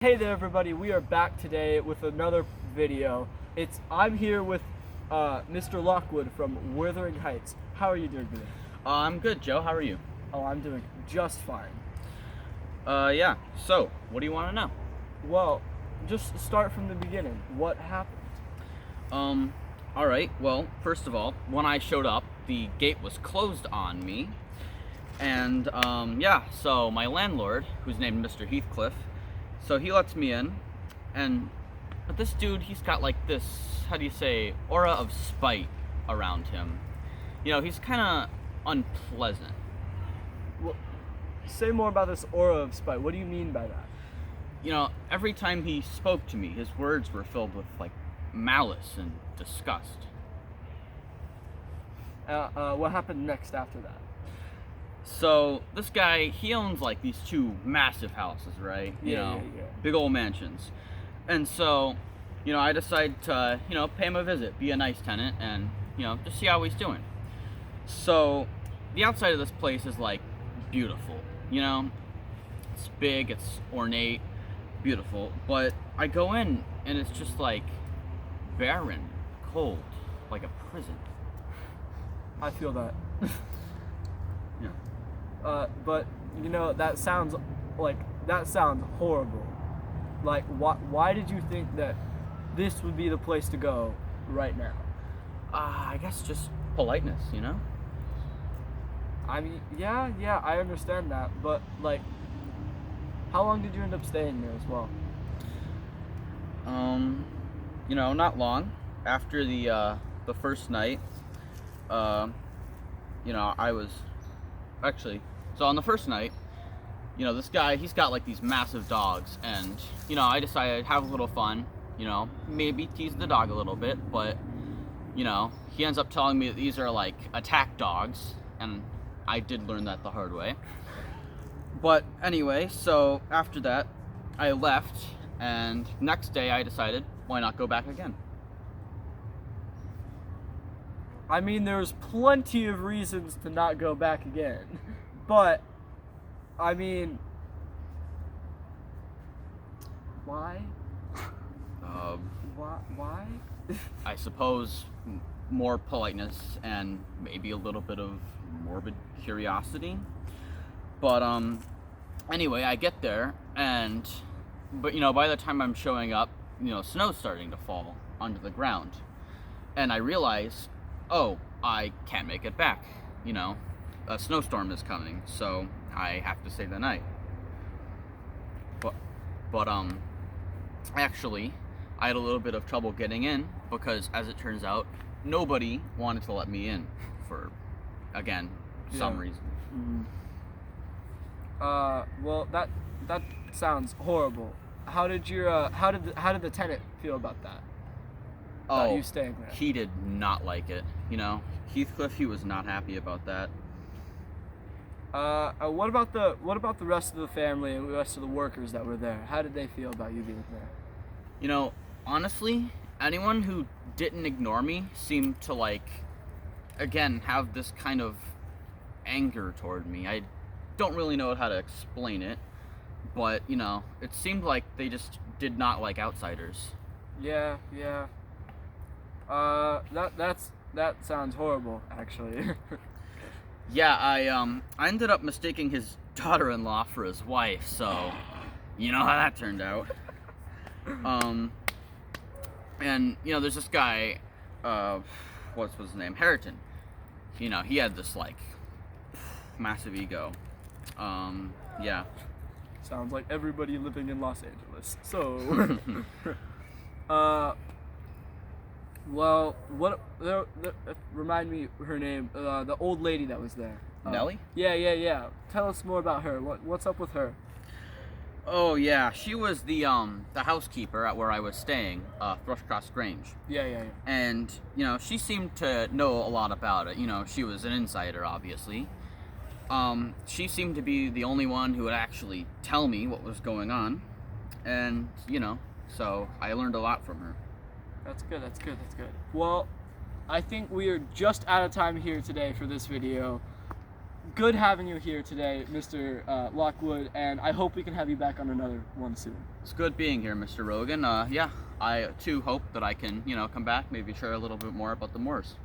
Hey there everybody, we are back today with another video. I'm here with Mr. Lockwood from Wuthering Heights. How are you doing today? I'm good, Joe. How are you? Oh, I'm doing just fine. Yeah. So, what do you want to know? Well, just start from the beginning. What happened? All right. Well, first of all, when I showed up, the gate was closed on me. And, yeah, so my landlord, who's named Mr. Heathcliff, so he lets me in. But this dude, he's got like this, how do you say, aura of spite around him. You know, he's kind of unpleasant. Well, say more about this aura of spite. What do you mean by that? You know, every time he spoke to me, his words were filled with, like, malice and disgust. What happened next after that? So, this guy, he owns, like, these two massive houses, right? Yeah. Big old mansions. And so, I decided to, pay him a visit, be a nice tenant, and, just see how he's doing. So, the outside of this place is, like, beautiful, It's big, it's ornate, beautiful, but I go in and it's just like barren, cold, like a prison. I feel that. Yeah. But that sounds horrible. Like, why did you think that this would be the place to go right now? I guess just politeness, I mean, yeah, I understand that, but like, how long did you end up staying there as well? Not long after the first night. I was actually, so on the first night, this guy, he's got like these massive dogs, and I decided to have a little fun, maybe tease the dog a little bit, but he ends up telling me that these are like attack dogs, and I did learn that the hard way. But anyway, so after that, I left, and next day I decided, why not go back again? I mean, there's plenty of reasons to not go back again, but I mean, why? Why? I suppose more politeness and maybe a little bit of morbid curiosity. But anyway, I get there, but by the time I'm showing up, snow's starting to fall onto the ground, and I realize, oh, I can't make it back. A snowstorm is coming, so I have to stay the night. But actually, I had a little bit of trouble getting in because, as it turns out, nobody wanted to let me in for, again, some reason. Mm-hmm. Well, that sounds horrible. How did the tenant feel about that? Oh, you staying there? He did not like it. Heathcliff, he was not happy about that. What about the rest of the family and the rest of the workers that were there? How did they feel about you being there? Honestly, anyone who didn't ignore me seemed to, like, again, have this kind of anger toward me. I don't really know how to explain it, but, it seemed like they just did not like outsiders. Yeah. That sounds horrible, actually. Yeah, I ended up mistaking his daughter-in-law for his wife, so you know how that turned out. And there's this guy, what's his name, Harriton. He had this like massive ego. Yeah. Sounds like everybody living in Los Angeles. So, well, remind me her name. The old lady that was there. Nellie? Yeah. Tell us more about her. What's up with her? Oh yeah, she was the housekeeper at where I was staying, Thrushcross Grange. Yeah. And she seemed to know a lot about it. She was an insider, obviously. She seemed to be the only one who would actually tell me what was going on, and so I learned a lot from her. That's good. Well, I think we are just out of time here today for this video. good having you here today, Mr. Lockwood, and I hope we can have you back on another one soon. It's good being here, Mr. Rogan. Yeah, I too hope that I can, come back, maybe share a little bit more about the moors.